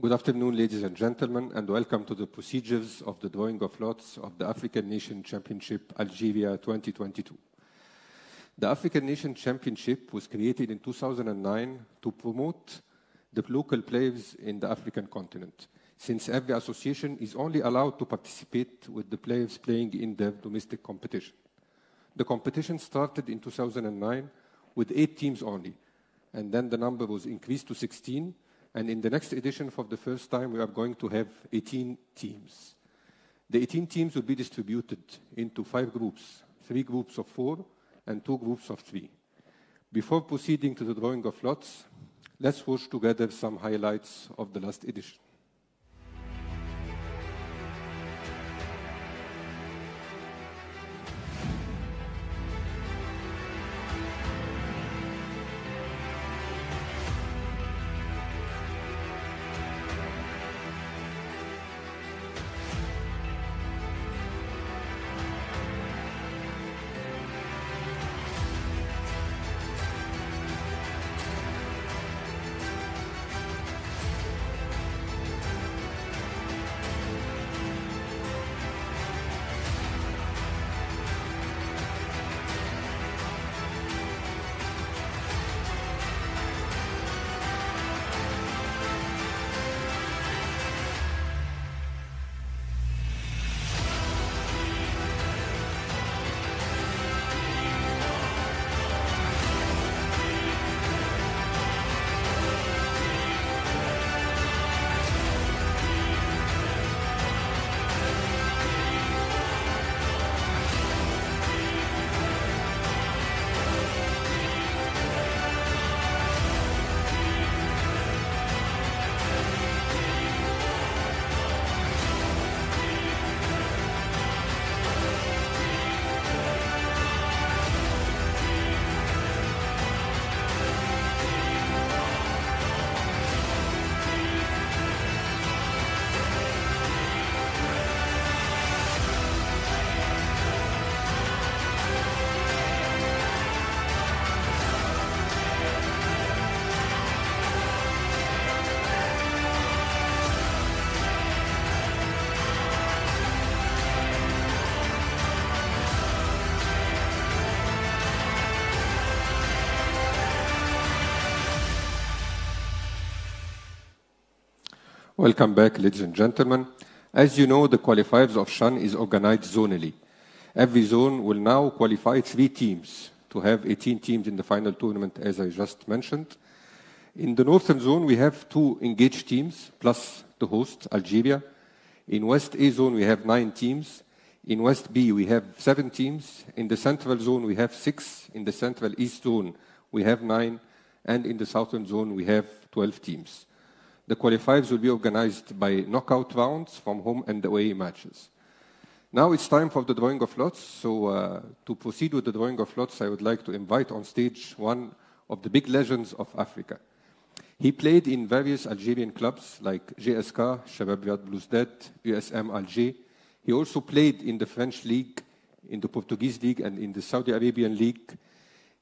Good afternoon, ladies and gentlemen, and welcome to the procedures of the drawing of lots of the African Nation Championship Algeria 2022. The African Nation Championship was created in 2009 to promote the local players in the African continent, since every association is only allowed to participate with the players playing in their domestic competition. The competition started in 2009 with 8 teams only, and then the number was increased to 16. And in the next edition, for the first time, we are going to have 18 teams. The 18 teams will be distributed into 5 groups, 3 groups of 4 and 2 groups of 3. Before proceeding to the drawing of lots, let's watch together some highlights of the last edition. Welcome back, ladies and gentlemen. As you know, the qualifiers of CHAN is organized zonally. Every zone will now qualify 3 teams to have 18 teams in the final tournament, as I just mentioned. In the Northern Zone, we have 2 engaged teams, plus the host, Algeria. In West A Zone, we have 9 teams. In West B, we have 7 teams. In the Central Zone, we have 6. In the Central East Zone, we have 9. And in the Southern Zone, we have 12 teams. The qualifiers will be organized by knockout rounds from home and away matches. Now it's time for the drawing of lots. So to proceed with the drawing of lots, I would like to invite on stage one of the big legends of Africa. He played in various Algerian clubs like GSK, Shabab Riyad Belouizdad, USM Alger. He also played in the French League, in the Portuguese League, and in the Saudi Arabian League.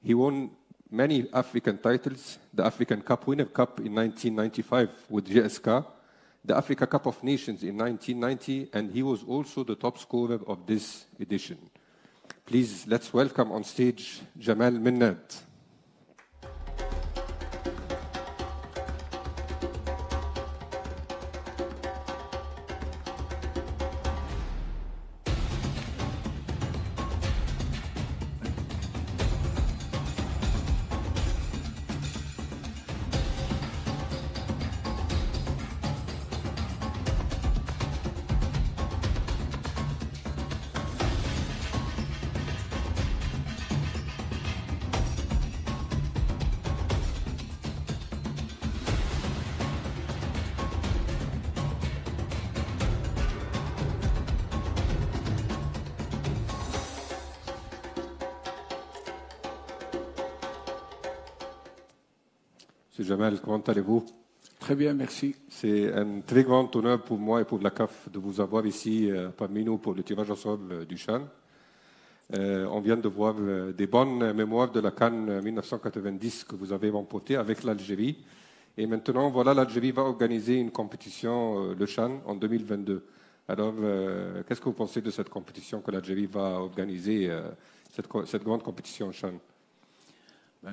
He won many African titles, the African Cup Winner Cup in 1995 with GSK, the Africa Cup of Nations in 1990, and he was also the top scorer of this edition. Please, let's welcome on stage Jamal Minnad. Monsieur Jamal, comment allez-vous? Très bien, merci. C'est un très grand honneur pour moi et pour la CAF de vous avoir ici parmi nous pour le tirage au sort du CHAN. On vient de voir des bonnes mémoires de la CAN 1990 que vous avez remportée avec l'Algérie. Et maintenant, voilà, l'Algérie va organiser une compétition, le CHAN, en 2022. Alors, qu'est-ce que vous pensez de cette compétition que l'Algérie va organiser, cette grande compétition CHAN?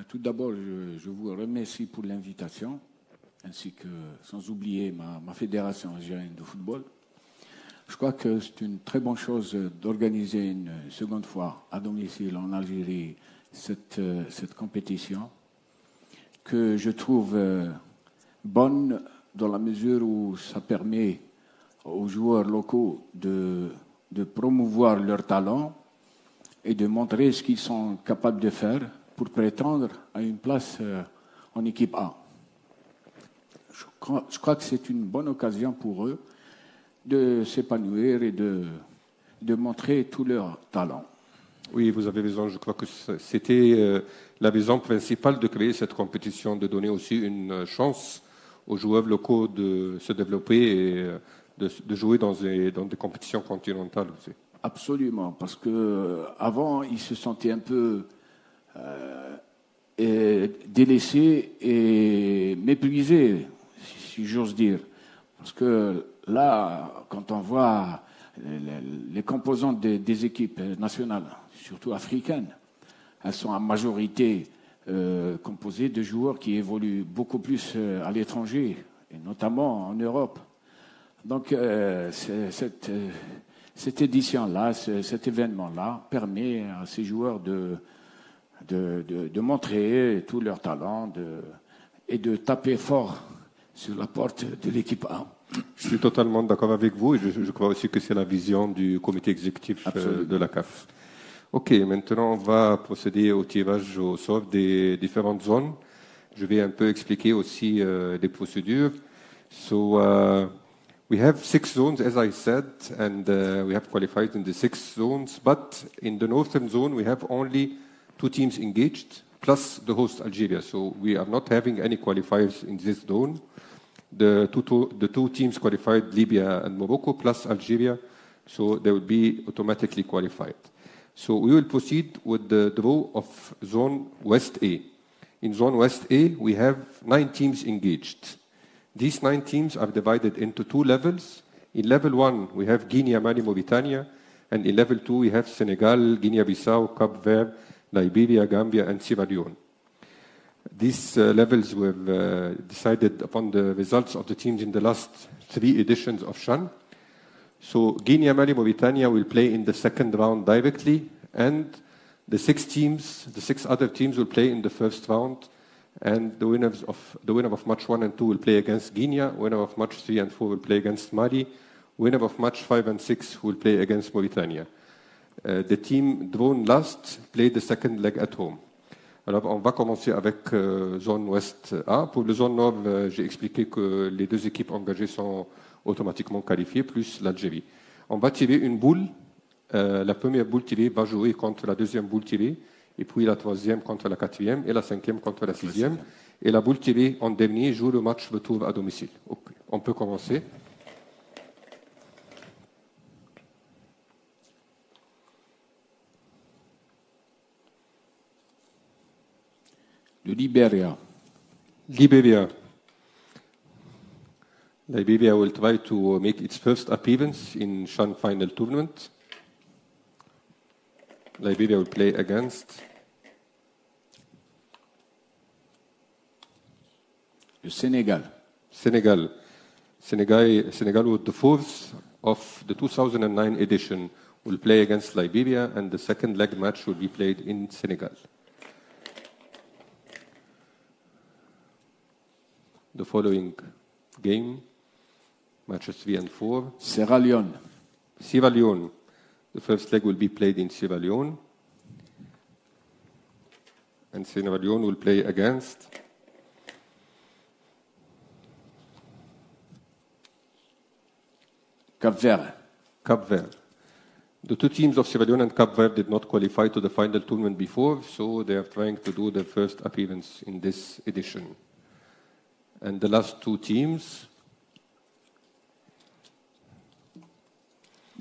Tout d'abord, je vous remercie pour l'invitation, ainsi que, sans oublier, ma fédération algérienne de football. Je crois que c'est une très bonne chose d'organiser une seconde fois à domicile en Algérie cette compétition, que je trouve bonne dans la mesure où ça permet aux joueurs locaux de promouvoir leur talent et de montrer ce qu'ils sont capables de faire pour prétendre à une place en équipe A. Je crois que c'est une bonne occasion pour eux de s'épanouir et de montrer tout leur talent. Oui, vous avez raison. Je crois que c'était la raison principale de créer cette compétition, de donner aussi une chance aux joueurs locaux de se développer et de jouer dans des compétitions continentales aussi. Absolument, parce que avant ils se sentaient un peu délaissés et méprisés, si j'ose dire. Parce que là, quand on voit les composantes des équipes nationales, surtout africaines, elles sont en majorité composées de joueurs qui évoluent beaucoup plus à l'étranger, et notamment en Europe. Donc cette édition-là, cet événement-là, permet à ces joueurs de montrer tout leur talent et de taper fort sur la porte de l'équipe A. Je suis totalement d'accord avec vous et je crois aussi que c'est la vision du comité exécutif de la CAF. Ok, maintenant on va procéder au tirage au sort des différentes zones. Je vais un peu expliquer aussi les procédures. So we have 6 zones, as I said, and we have qualified in the 6 zones. But in the northern zone, we have only 2 teams engaged, plus the host Algeria. So we are not having any qualifiers in this zone. The two teams qualified, Libya and Morocco, plus Algeria, so they will be automatically qualified. So we will proceed with the draw of Zone West A. In Zone West A, we have 9 teams engaged. These 9 teams are divided into 2 levels. In level 1, we have Guinea, Mali, Mauritania, and in level 2, we have Senegal, Guinea-Bissau, Cape Verde, Liberia, Gambia, and Sierra Leone. These levels were decided upon the results of the teams in the last 3 editions of CHAN. So Guinea, Mali, Mauritania will play in the second round directly, and the 6 other teams will play in the first round, and the winner of match 1 and 2 will play against Guinea, winner of match 3 and 4 will play against Mali, winner of match 5 and 6 will play against Mauritania. The team drawn last play the second leg at home. Alors, on va commencer avec zone ouest A. Pour le zone nord, j'ai expliqué que les 2 équipes engagées sont automatiquement qualifiées, plus l'Algérie. On va tirer une boule. La première boule tirée va jouer contre la deuxième boule tirée, et puis la troisième contre la quatrième, et la cinquième contre la sixième. Et la boule tirée en dernier joue le match retour à domicile. Okay. On peut commencer. Le Liberia. Liberia. Liberia will try to make its first appearance in CHAN final tournament. Liberia will play against le Sénégal. Senegal with the 4th of the 2009 edition will play against Liberia, and the second leg match will be played in Senegal. The following game, matches 3 and 4. Sierra Leone. Sierra Leone. The first leg will be played in Sierra Leone. And Sierra Leone will play against Cape Verde. Cape Verde. The 2 teams of Sierra Leone and Cape Verde did not qualify to the final tournament before, so they are trying to do their first appearance in this edition. And the last 2 teams,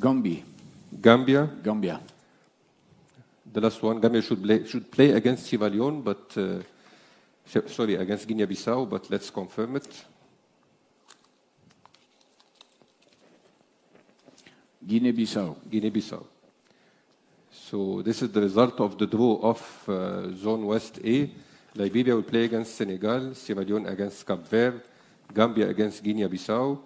Gambia. The last one, Gambia should play against Sierra Leone, but Sorry, against Guinea-Bissau, but let's confirm it. Guinée-Bissau. Guinea-Bissau. So this is the result of the draw of Zone West A. Liberia will play against Senegal, Sierra Leone against Cape Verde, Gambia against Guinea-Bissau,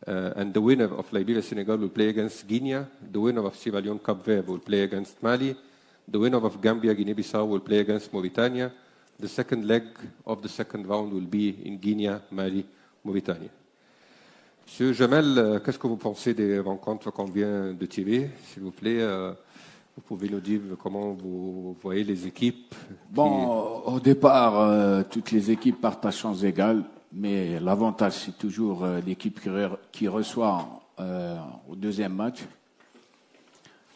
and the winner of Liberia-Senegal will play against Guinea. The winner of Sierra Leone-Cape Verde will play against Mali. The winner of Gambia-Guinea-Bissau will play against Mauritania. The second leg of the second round will be in Guinea, Mali, Mauritanie. Monsieur Jamel, qu'est-ce que vous pensez des rencontres qu'on vient de tirer, s'il vous plaît? Vous pouvez nous dire comment vous voyez les équipes? Bon, au départ, toutes les équipes partent à chances égales, mais l'avantage, c'est toujours l'équipe qui reçoit au deuxième match.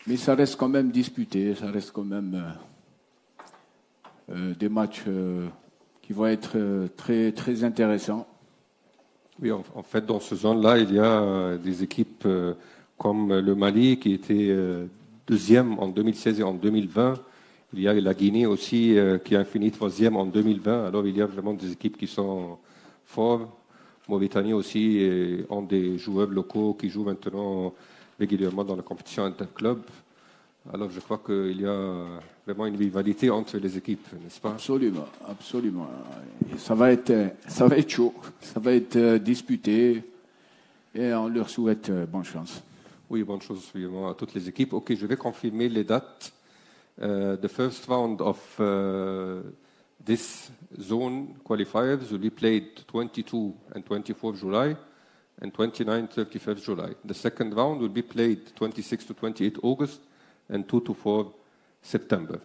Mais ça reste quand même disputé, ça reste quand même des matchs qui vont être très, très intéressants. Oui, en fait, dans ce zone-là, il y a des équipes comme le Mali qui était deuxième en 2016 et en 2020. Il y a la Guinée aussi qui a fini troisième en 2020. Alors, il y a vraiment des équipes qui sont fortes. Mauritanie aussi ont des joueurs locaux qui jouent maintenant régulièrement dans la compétition interclub. Alors, je crois qu'il y a vraiment une rivalité entre les équipes, n'est-ce pas? Absolument, absolument. Et ça va être chaud, ça va être disputé et on leur souhaite bonne chance. Oui, bonne chose évidemment à toutes les équipes. Ok, je vais confirmer les dates. The first round of this zone qualifiers will be played 22 and 24 July and 29 31st July. The second round will be played 26 to 28 August and 2 to 4 September.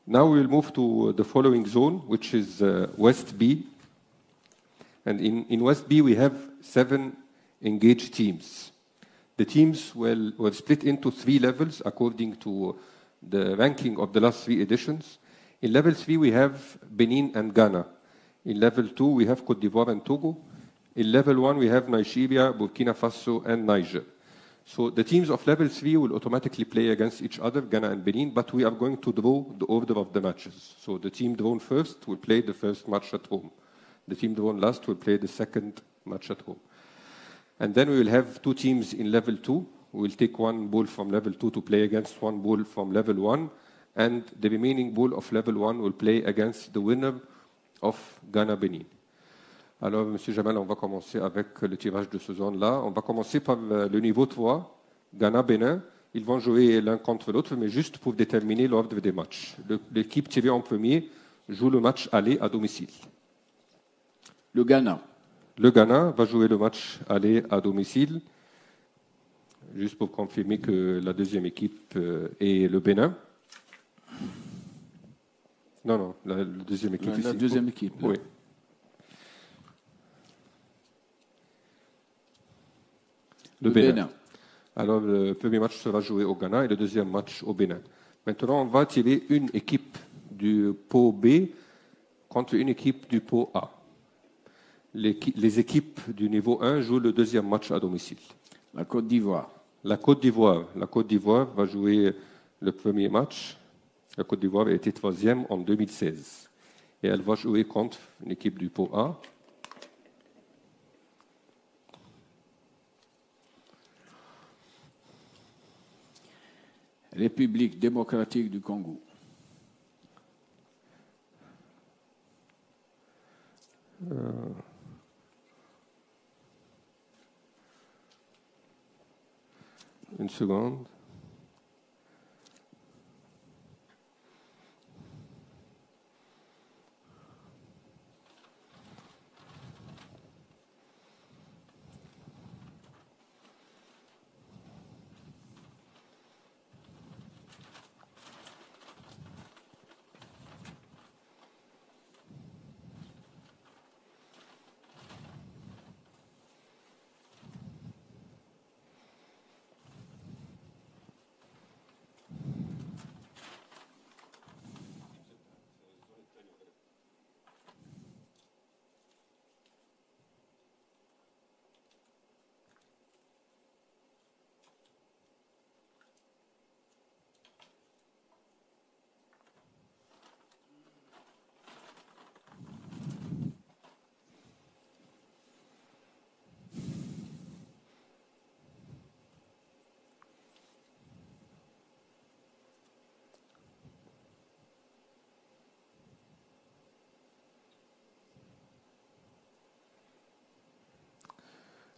Now we will move to the following zone, which is West B. And in West B, we have 7 engaged teams. The teams were split into 3 levels according to the ranking of the last 3 editions. In level 3, we have Benin and Ghana. In level 2, we have Côte d'Ivoire and Togo. In level 1, we have Nigeria, Burkina Faso, and Niger. So the teams of level 3 will automatically play against each other, Ghana and Benin, but we are going to draw the order of the matches. So the team drawn first will play the first match at home. The team drawn last will play the second match at home. And then we will have 2 teams in level 2. We will take 1 bull from level 2 to play against 1 bull from level 1. And the remaining bull of level 1 will play against the winner of Ghana-Benin. Alors, M. Jamal, on va commencer avec le tirage de ce zone-là. On va commencer par le niveau 3, Ghana-Bénin. Ils vont jouer l'un contre l'autre, mais juste pour déterminer l'ordre des matchs. L'équipe tirée en premier joue le match aller à domicile. Le Ghana. Le Ghana va jouer le match aller à domicile. Juste pour confirmer que la deuxième équipe est le Bénin. Non, la deuxième équipe. La deuxième équipe. Oui. Le Bénin. Alors, le premier match sera joué au Ghana et le deuxième match au Bénin. Maintenant, on va tirer une équipe du pot B contre une équipe du pot A. Les équipes du niveau 1 jouent le deuxième match à domicile. La Côte d'Ivoire. La Côte d'Ivoire va jouer le premier match. La Côte d'Ivoire a été troisième en 2016. Et elle va jouer contre une équipe du pot A. République démocratique du Congo. Une seconde.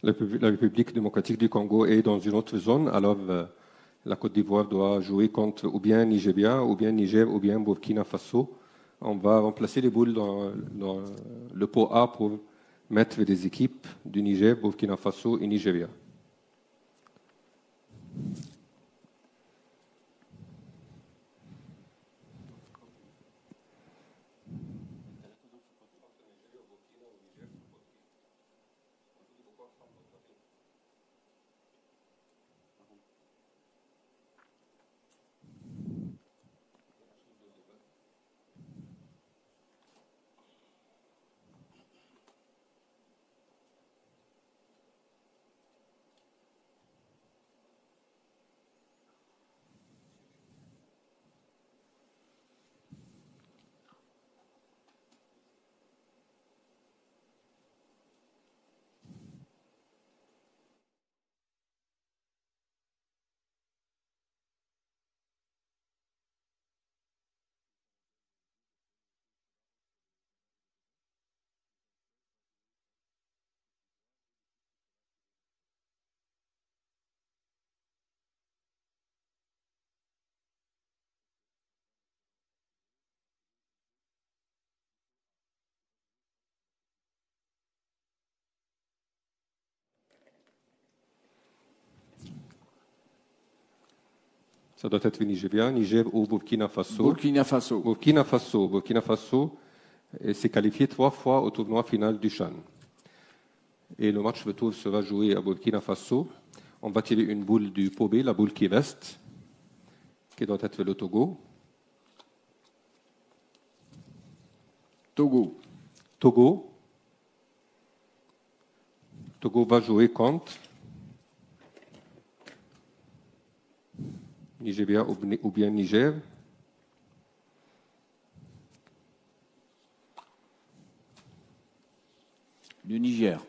La République démocratique du Congo est dans une autre zone, alors la Côte d'Ivoire doit jouer contre ou bien Nigeria, ou bien Niger, ou bien Burkina Faso. On va remplacer les boules dans le pot A pour mettre des équipes du Niger, Burkina Faso et Nigeria. Ça doit être Nigeria, Niger ou Burkina Faso. Burkina Faso. Burkina Faso s'est qualifié 3 fois au tournoi final du Chan. Et le match retour sera joué à Burkina Faso. On va tirer une boule du pot B, la boule qui reste, qui doit être le Togo. Togo. Togo va jouer contre Nigeria ou bien Niger. Le Niger.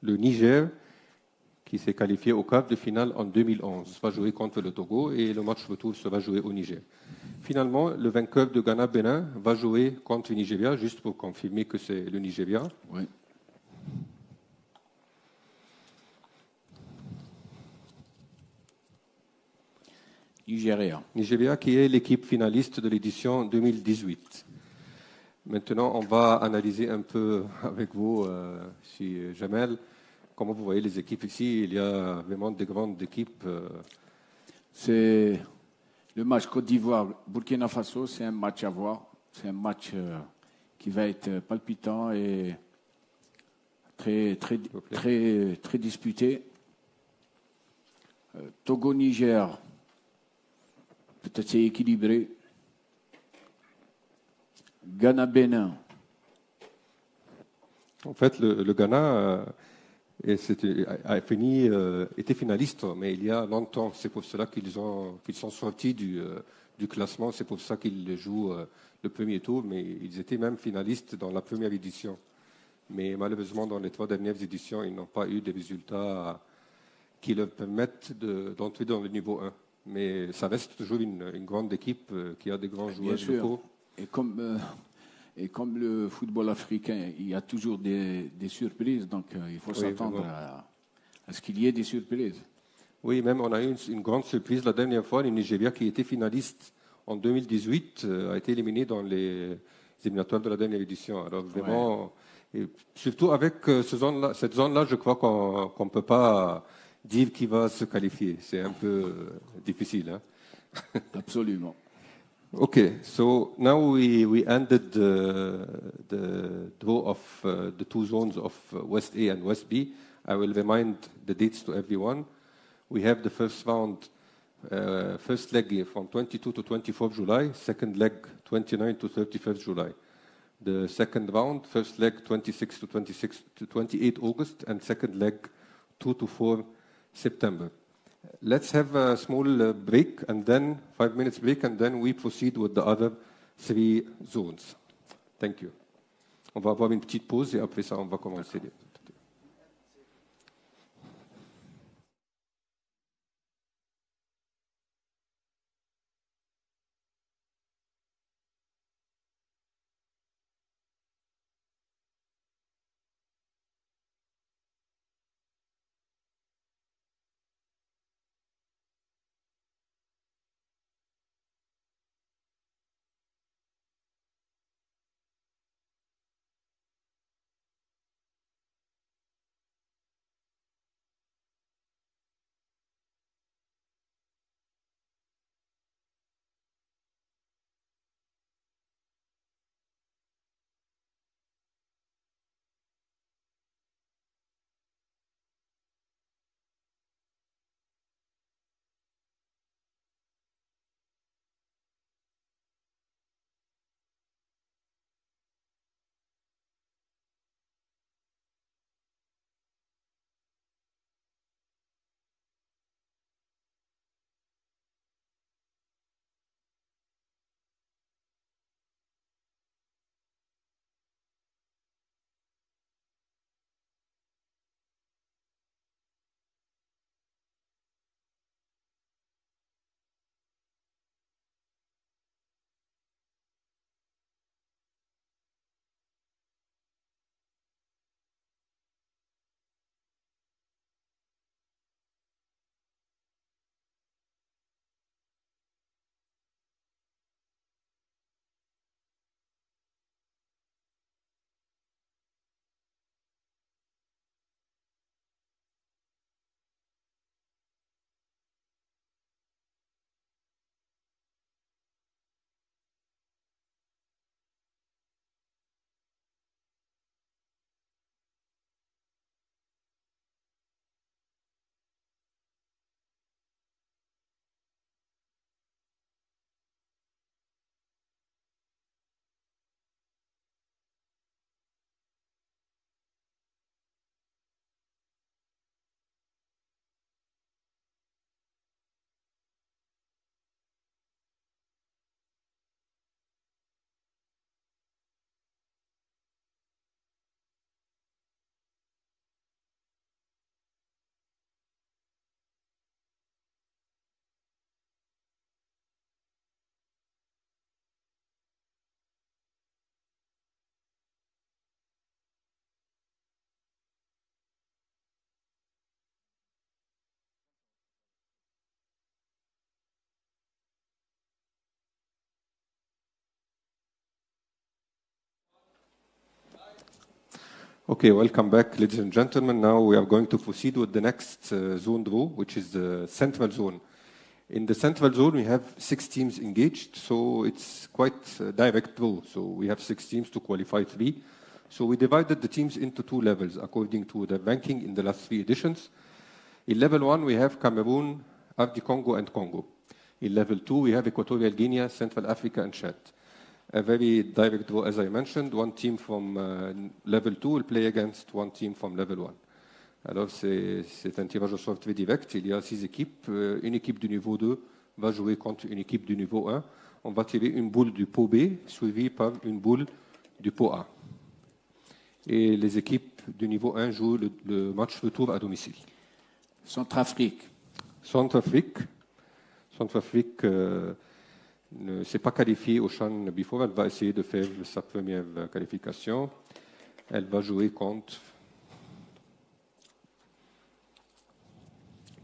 Le Niger, qui s'est qualifié au quart de finale en 2011, va jouer contre le Togo et le match retour sera joué au Niger. Finalement, le vainqueur de Ghana-Bénin va jouer contre le Nigeria, juste pour confirmer que c'est le Nigeria. Oui. Nigeria qui est l'équipe finaliste de l'édition 2018. Maintenant, on va analyser un peu avec vous, si Jamel, comment vous voyez les équipes ici. Il y a vraiment des grandes équipes. C'est le match Côte d'Ivoire-Burkina Faso, c'est un match à voir. C'est un match qui va être palpitant et très disputé. Togo-Niger, peut-être c'est équilibré. Ghana-Bénin. En fait, le Ghana était finaliste, mais il y a longtemps. C'est pour cela qu'ils sont sortis du classement. C'est pour ça qu'ils jouent le premier tour, mais ils étaient même finalistes dans la première édition. Mais malheureusement, dans les 3 dernières éditions, ils n'ont pas eu des résultats qui leur permettent d'entrer dans le niveau 1. Mais ça reste toujours une grande équipe qui a des grands joueurs locaux. Et comme le football africain, il y a toujours des surprises, donc il faut s'attendre à ce qu'il y ait des surprises. Oui, même on a eu une grande surprise la dernière fois. Le Nigeria, qui était finaliste en 2018, a été éliminé dans les éliminatoires de la dernière édition. Alors vraiment, et surtout avec cette zone-là, je crois qu'on ne peut pas dire qui va se qualifier. C'est un peu difficile. Hein? Absolument. Okay, so now we ended the draw of the 2 zones of West A and West B. I will remind the dates to everyone. We have the first round, first leg from 22 to 24 July, second leg 29 to 31st July. The second round, first leg 26 to 28 August, and second leg 2 to 4 September. Let's have a small break, and then 5 minutes break, and then we proceed with the other 3 zones. Thank you. On va avoir une petite pause et après ça, on va commencer. Okay, welcome back, ladies and gentlemen. Now we are going to proceed with the next zone draw, which is the central zone. In the central zone, we have 6 teams engaged, so it's quite a direct draw. So we have 6 teams to qualify 3. So we divided the teams into 2 levels according to the ranking in the last 3 editions. In level 1, we have Cameroon, RD Congo, and Congo. In level 2, we have Equatorial Guinea, Central Africa, and Chad. A very direct draw, as I mentioned. 1 team from level 2 will play against 1 team from level 1. Alors, c'est un tirage au sort très direct. Il y a 6 équipes. Une équipe du niveau 2 va jouer contre une équipe du niveau 1. On va tirer une boule du pot B, suivie par une boule du pot A. Et les équipes du niveau 1 jouent le match retour à domicile. Centrafrique. Centrafrique ne s'est pas qualifiée au CHAN before. Elle va essayer de faire sa première qualification. Elle va jouer contre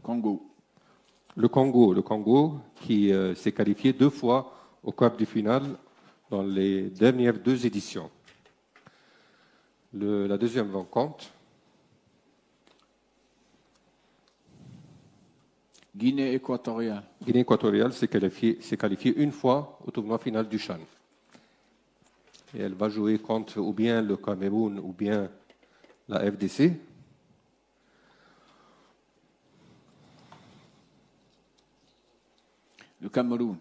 Congo. Le Congo qui s'est qualifié 2 fois au quart de finale dans les dernières 2 éditions. La deuxième rencontre. Guinée équatoriale. Guinée équatoriale s'est qualifiée une fois au tournoi final du CHAN. Et elle va jouer contre ou bien le Cameroun ou bien la RDC. Le Cameroun.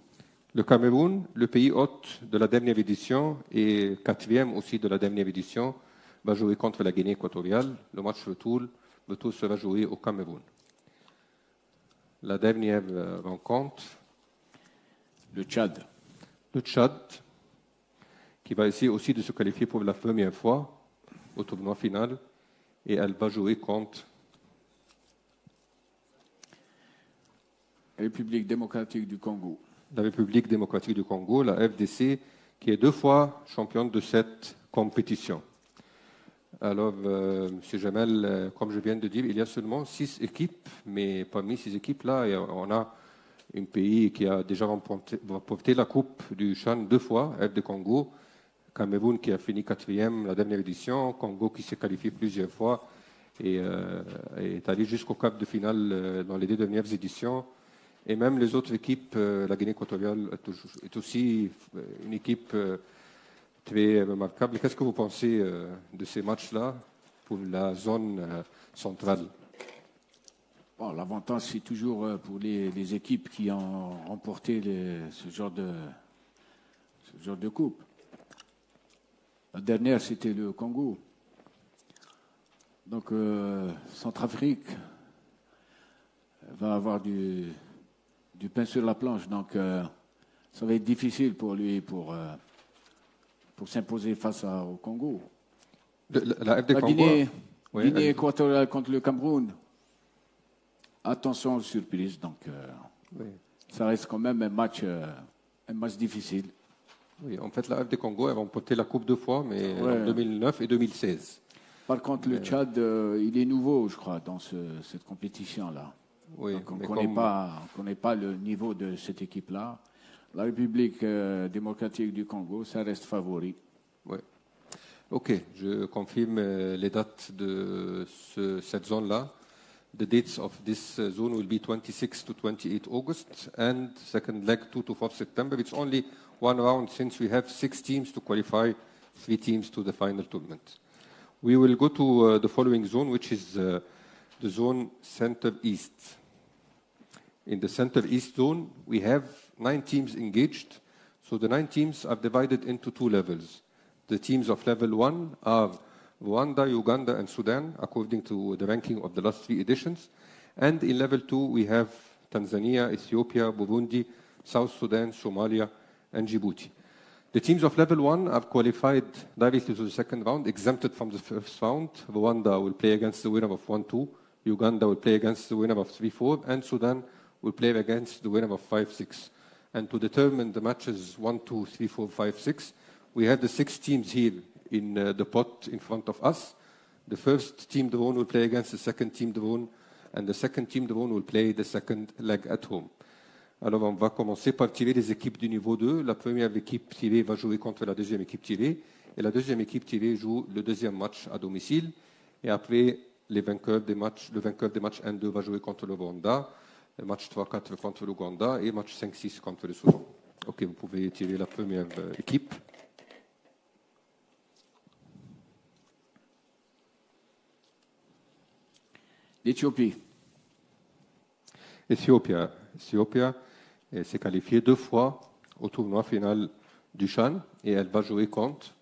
Le Cameroun, le pays hôte de la dernière édition et 4e aussi de la dernière édition, va jouer contre la Guinée équatoriale. Le match retour sera joué au Cameroun. La dernière rencontre. Le Tchad. Le Tchad, qui va essayer aussi de se qualifier pour la première fois au tournoi final. Et elle va jouer contre République démocratique du Congo. La République démocratique du Congo, la RDC, qui est 2 fois championne de cette compétition. Alors, M. Jamel, comme je viens de dire, il y a seulement 6 équipes, mais parmi ces équipes-là, on a un pays qui a déjà remporté la Coupe du CHAN 2 fois, RD Congo, Cameroun qui a fini 4e la dernière édition, Congo qui s'est qualifié plusieurs fois et est allé jusqu'au quart de finale dans les 2 dernières éditions. Et même les autres équipes, la Guinée équatoriale est aussi une équipe très remarquable. Qu'est-ce que vous pensez de ces matchs-là pour la zone centrale? Bon, l'avantage, c'est toujours pour les équipes qui ont remporté ce genre de coupe. La dernière, c'était le Congo. Donc, Centrafrique va avoir du pain sur la planche. Donc, ça va être difficile pour lui pour s'imposer face au Congo. La Guinée équatoriale contre le Cameroun. Attention aux surprises. Donc, ça reste quand même un match difficile. Oui, en fait, la RD Congo a remporté la Coupe 2 fois, mais en 2009 et 2016. Par contre, le Tchad, il est nouveau, je crois, dans cette compétition-là. Oui, donc, on ne connaît pas le niveau de cette équipe-là. La République démocratique du Congo, ça reste favori. Oui. OK, je confirme les dates de cette zone-là. The dates of this zone will be 26 to 28 August and second leg 2 to 4 September. It's only 1 round since we have 6 teams to qualify, 3 teams to the final tournament. We will go to the following zone, which is the zone Center-East. In the Center-East zone, we have 9 teams engaged. So the 9 teams are divided into 2 levels. The teams of level 1 are Rwanda, Uganda, and Sudan, according to the ranking of the last 3 editions. And in level 2, we have Tanzania, Ethiopia, Burundi, South Sudan, Somalia, and Djibouti. The teams of level 1 are qualified directly to the second round, exempted from the first round. Rwanda will play against the winner of 1-2. Uganda will play against the winner of 3-4. And Sudan will play against the winner of 5-6. And to determine the matches 1, 2, 3, 4, 5, 6, we have the 6 teams here in the pot in front of us. The first team drawn will play against the second team drawn, and the second team drawn will play the second leg at home. Alors, on va commencer par tirer les équipes du niveau 2. La première équipe tirée va jouer contre la deuxième équipe tirée. Et la deuxième équipe tirée joue le deuxième match à domicile. Et après, le vainqueur des matchs 1-2 va jouer contre le Rwanda, le match 3-4 contre l'Ouganda et match 5-6 contre le Soudan. OK, vous pouvez tirer la première équipe. L'Éthiopie. Éthiopie s'est qualifiée 2 fois au tournoi final du CHAN et elle va jouer contre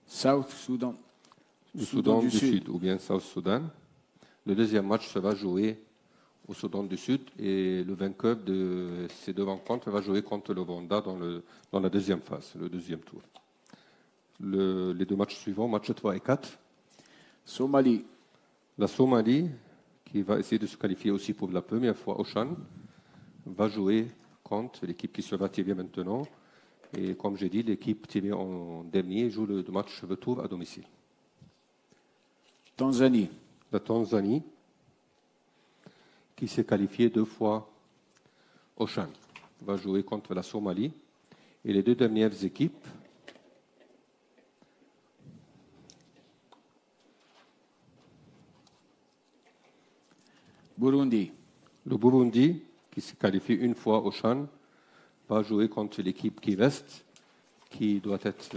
South Sudan. du Soudan du Sud ou bien South Sudan. Le deuxième match se va jouer au Soudan du Sud et le vainqueur de ces deux rencontres va jouer contre le Rwanda dans la deuxième phase, le deuxième tour. Les deux matchs suivants, match 3 et 4. Somalie. La Somalie, qui va essayer de se qualifier aussi pour la première fois au CHAN, va jouer contre l'équipe qui sera tirée maintenant. Et comme j'ai dit, l'équipe tirée en dernier joue le match retour à domicile. Tanzanie. La Tanzanie, qui s'est qualifiée 2 fois au CHAN, va jouer contre la Somalie. Et les deux dernières équipes, Burundi. le Burundi, qui s'est qualifié une fois au CHAN, va jouer contre l'équipe qui reste, qui doit être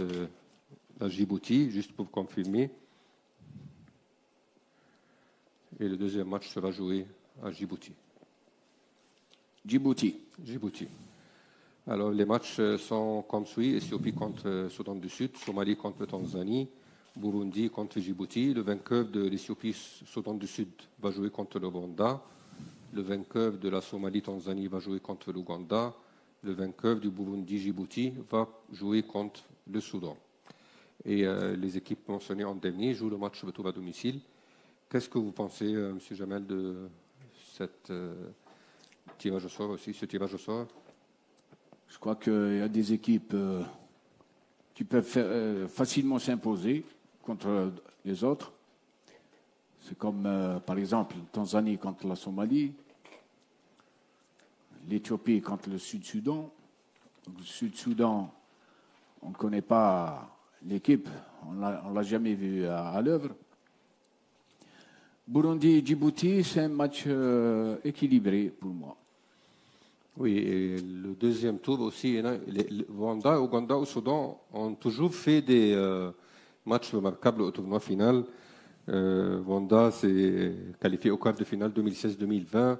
la Djibouti, juste pour confirmer. Et le deuxième match sera joué à Djibouti. Djibouti. Alors, les matchs sont comme suit. Éthiopie contre Soudan du Sud, Somalie contre Tanzanie, Burundi contre Djibouti. Le vainqueur de l'Éthiopie-Soudan du Sud va jouer contre le Rwanda. Le vainqueur de la Somalie-Tanzanie va jouer contre l'Ouganda. Le vainqueur du Burundi-Djibouti va jouer contre le Soudan. Et les équipes mentionnées en dernier jouent le match retour à domicile. Qu'est-ce que vous pensez, M. Jamel, de cette tirage au sort aussi, ce tirage au sort? Je crois qu'il y a des équipes qui peuvent facilement s'imposer contre les autres. C'est comme, par exemple, Tanzanie contre la Somalie, l'Éthiopie contre le Sud-Soudan. Le Sud-Soudan, on ne connaît pas l'équipe, on ne l'a jamais vu à l'œuvre. Burundi-Djibouti, c'est un match équilibré pour moi. Oui, et le deuxième tour aussi, le Rwanda, Ouganda ou Soudan ont toujours fait des matchs remarquables au tournoi final. Rwanda s'est qualifié au quart de finale 2016-2020.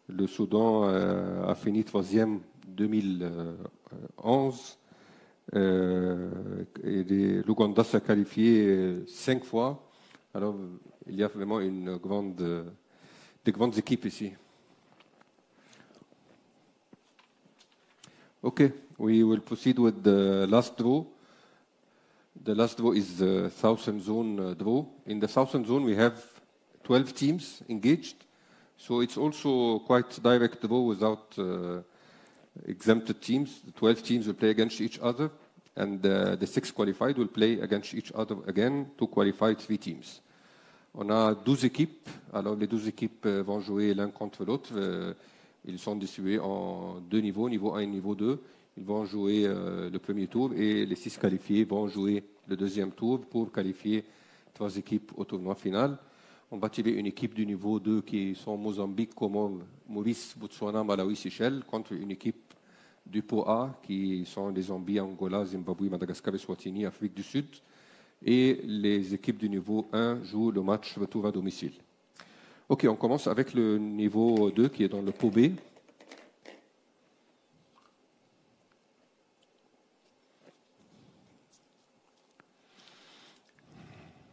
Le Soudan a fini 3e 2011. Et l'Ouganda s'est qualifié 5 fois. Alors, il y a vraiment des grandes équipes ici. Okay, we will proceed with the last draw. The last draw is the Southern Zone draw. In the Southern Zone, we have 12 teams engaged. So it's also quite direct draw without exempted teams. The 12 teams will play against each other. And the 6 qualified will play against each other again to qualify 3 teams. On a 12 équipes. Alors, les 12 équipes vont jouer l'un contre l'autre. Ils sont distribués en 2 niveaux, niveau 1 et niveau 2. Ils vont jouer le premier tour et les 6 qualifiés vont jouer le deuxième tour pour qualifier 3 équipes au tournoi final. On va tirer une équipe du niveau 2 qui sont Mozambique, Comores, Maurice, Botswana, Malawi, Seychelles contre une équipe du pot A qui sont les Zambie, Angola, Zimbabwe, Madagascar et Swatini, Afrique du Sud. Et les équipes du niveau 1 jouent le match retour à domicile. OK, on commence avec le niveau 2 qui est dans le pot B.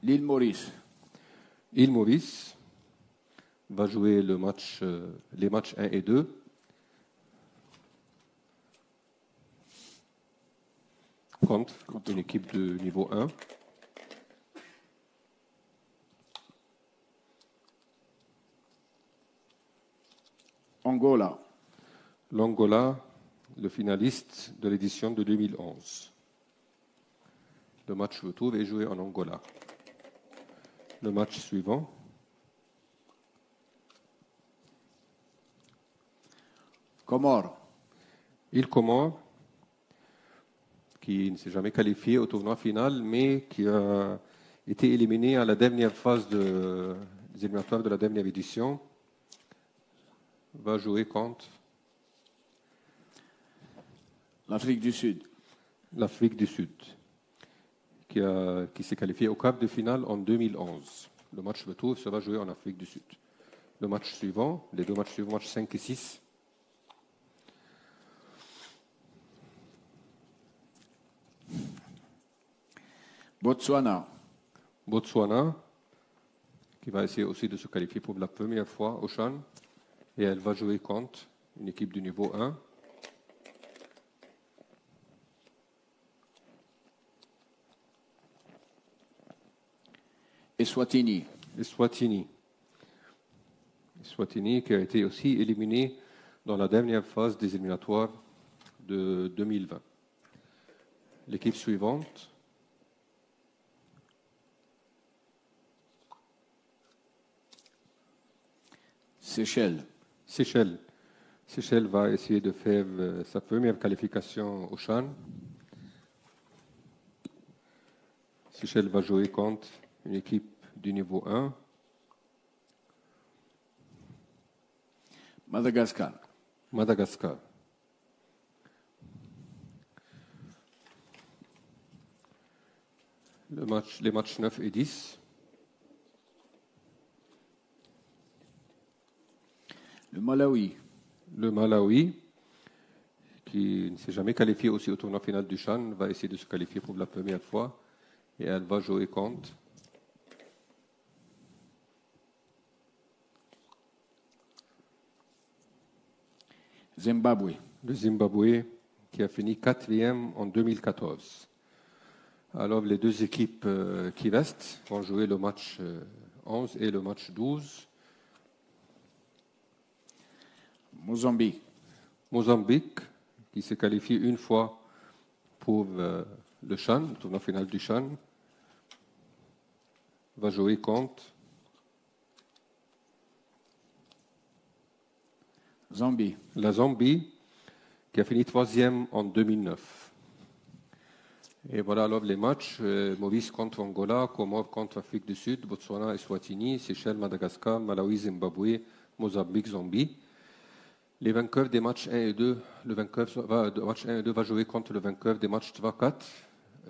L'île Maurice. Île Maurice va jouer les matchs 1 et 2. Contre une équipe de niveau 1. Angola. L'Angola, le finaliste de l'édition de 2011. Le match retour est joué en Angola. Le match suivant. Comores. Île Comores, qui ne s'est jamais qualifié au tournoi final, mais qui a été éliminé à la dernière phase des éliminatoires de la dernière édition, va jouer contre L'Afrique du Sud. l'Afrique du Sud, qui s'est qualifié au quart de finale en 2011. Le match retour sera joué en Afrique du Sud. Le match suivant, les deux matchs suivants, matchs 5 et 6. Botswana. Botswana, qui va essayer aussi de se qualifier pour la première fois au CHAN, et elle va jouer contre une équipe du niveau 1. Eswatini. Eswatini. Eswatini qui a été aussi éliminé dans la dernière phase des éliminatoires de 2020. L'équipe suivante. Seychelles. Seychelles. Seychelles va essayer de faire sa première qualification au CHAN. Seychelles va jouer contre une équipe du niveau 1. Madagascar. Madagascar. Les matchs 9 et 10. Le Malawi. Le Malawi, qui ne s'est jamais qualifié aussi au tournoi final du CHAN, va essayer de se qualifier pour la première fois. Et elle va jouer contre Zimbabwe. le Zimbabwe, qui a fini 4e en 2014. Alors les deux équipes qui restent vont jouer le match 11 et le match 12. Mozambique. Mozambique, qui s'est qualifié une fois pour le CHAN, le tournoi final du CHAN, va jouer contre Zambie. la Zambie, qui a fini 3e en 2009. Et voilà alors les matchs. Maurice contre Angola, Comores contre Afrique du Sud, Botswana, Eswatini, Seychelles, Madagascar, Malawi, Zimbabwe, Mozambique, Zambie. Les vainqueurs des matchs 1 et 2, le vainqueur de match 1 et 2 va jouer contre le vainqueur des matchs 3-4,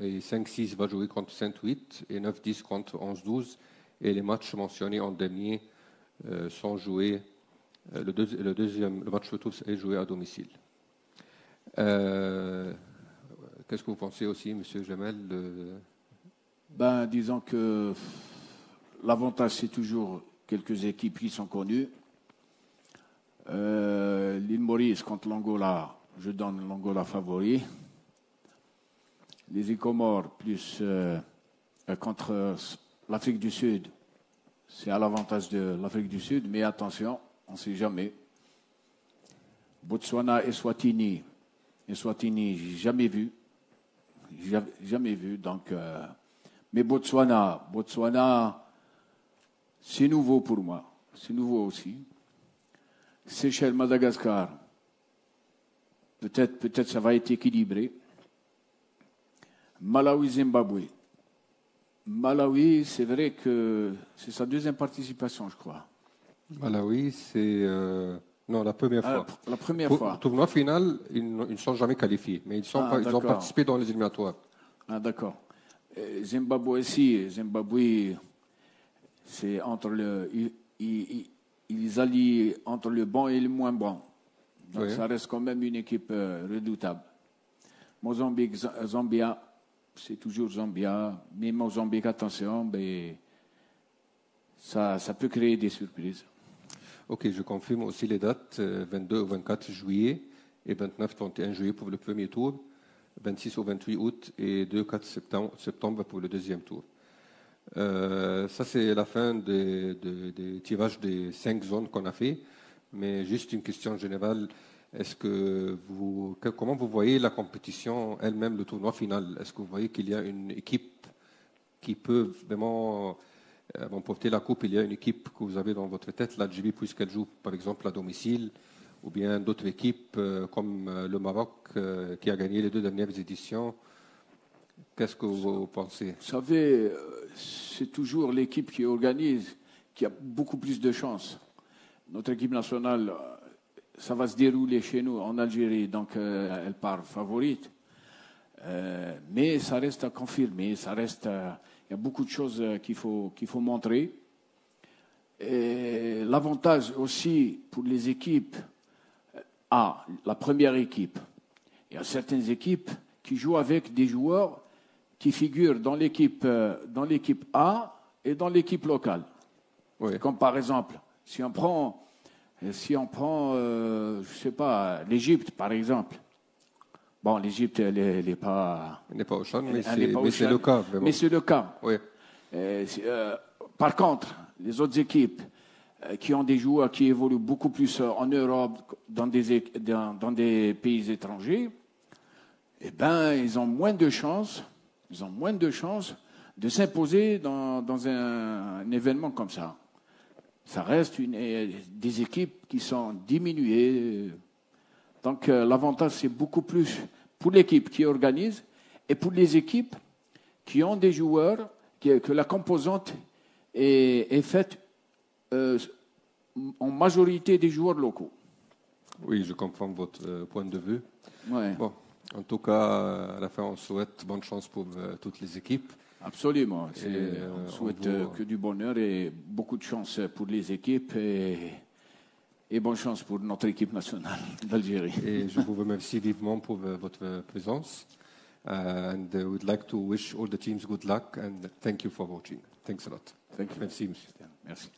et 5-6 va jouer contre 5-8, et 9-10 contre 11-12, et les matchs mentionnés en dernier sont joués, le match retour est joué à domicile. Qu'est-ce que vous pensez aussi, M. Jamel Ben, disons que l'avantage, c'est toujours quelques équipes qui sont connues. L'île Maurice contre l'Angola, je donne l'Angola favori. Les îles Comores plus contre l'Afrique du Sud, c'est à l'avantage de l'Afrique du Sud, mais attention, on ne sait jamais. Botswana, Eswatini, j'ai jamais vu. Jamais vu. Donc, mais Botswana, c'est nouveau pour moi. C'est nouveau aussi. Seychelles, Madagascar, peut-être ça va être équilibré. Malawi, Zimbabwe. Malawi, c'est vrai que c'est sa deuxième participation, je crois. Malawi, c'est non, la première fois. La première Pour fois. le tournoi final, ils ne sont jamais qualifiés, mais ils ont participé dans les éliminatoires. Ah, d'accord. Zimbabwe aussi. Zimbabwe, c'est entre ils allient entre le bon et le moins bon. Donc, ça reste quand même une équipe redoutable. Mozambique, Zambia, c'est toujours Zambia. Mais Mozambique, attention, ben, ça peut créer des surprises. Ok, je confirme aussi les dates, 22 au 24 juillet et 29-31 juillet pour le premier tour, 26 au 28 août et 2-4 septembre pour le deuxième tour. Ça, c'est la fin des tirages des 5 zones qu'on a fait, mais juste une question générale. Comment vous voyez la compétition elle-même, le tournoi final? Est-ce que vous voyez qu'il y a une équipe qui peut vraiment remporter la coupe? Il y a une équipe que vous avez dans votre tête, l'Algérie, puisqu'elle joue par exemple à domicile, ou bien d'autres équipes comme le Maroc qui a gagné les 2 dernières éditions? Qu'est-ce que vous pensez? Vous savez, c'est toujours l'équipe qui organise qui a beaucoup plus de chances. Notre équipe nationale, ça va se dérouler chez nous en Algérie, donc elle part favorite. Mais ça reste à confirmer, il y a beaucoup de choses qu'il faut montrer. Et l'avantage aussi pour les équipes, la première équipe. Il y a certaines équipes qui jouent avec des joueurs qui figurent dans l'équipe A et dans l'équipe locale. Oui. Comme par exemple, si on prend, je sais pas, l'Égypte par exemple. Bon, l'Égypte, elle n'est pas. Elle n'est pas au Chan, mais au c'est Chan. le cas. Vraiment. Mais c'est le cas. Oui. Par contre, les autres équipes qui ont des joueurs qui évoluent beaucoup plus en Europe, dans des pays étrangers, eh ben, ils ont moins de chances de s'imposer dans un événement comme ça. Ça reste des équipes qui sont diminuées. Donc l'avantage, c'est beaucoup plus pour l'équipe qui organise et pour les équipes qui ont des joueurs, que la composante est faite en majorité des joueurs locaux. Oui, je comprends votre point de vue. Ouais. Bon, en tout cas, à la fin, on souhaite bonne chance pour toutes les équipes. Absolument. On souhaite que du bonheur et beaucoup de chance pour les équipes et bonne chance pour notre équipe nationale d'Algérie. Et je vous remercie vivement pour votre présence. And we'd like to wish all the teams good luck and thank you for watching. Thanks a lot. Thank you. Merci, monsieur. Merci.